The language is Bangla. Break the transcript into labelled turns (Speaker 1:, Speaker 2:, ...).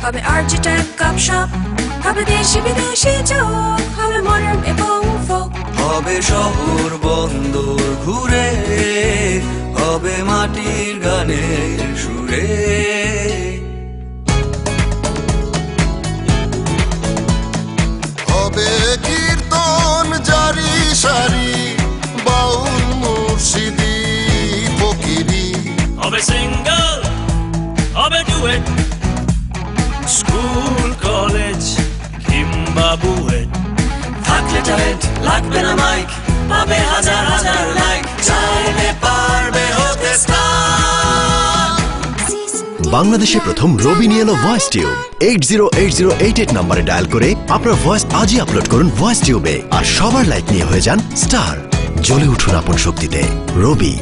Speaker 1: হবে আরজি টাইপ গপশপ, হবে দেশি বিদেশি যোগ, হবে মডার্ন এবং ফোক,
Speaker 2: হবে শহর বন্দর ঘুরে, হবে মাটির গানের সুরে।
Speaker 3: হবে কীর্তন জারি সারি, বাউল মুর্শিদি ফকিরি,
Speaker 4: হবে সিঙ্গল, হবে ডুয়েট, স্কুল কলেজ কিংবা বুয়েট।
Speaker 2: থাকলে টাইট লাগবে না মাইক, পাবে হাজার হাজার লাইক, চাইলে পারবে হতে স্টার।
Speaker 5: বাংলাদেশে প্রথম রবি নিয়ে এলো ভয়েস টিউব। 808088 নম্বরে ডায়াল করে আপনার ভয়েস আজই আপলোড করুন ভয়েস টিউবে, আর সবার লাইক নিয়ে হয়ে যান স্টার। জ্বলে উঠুন আপন শক্তিতে। রবি।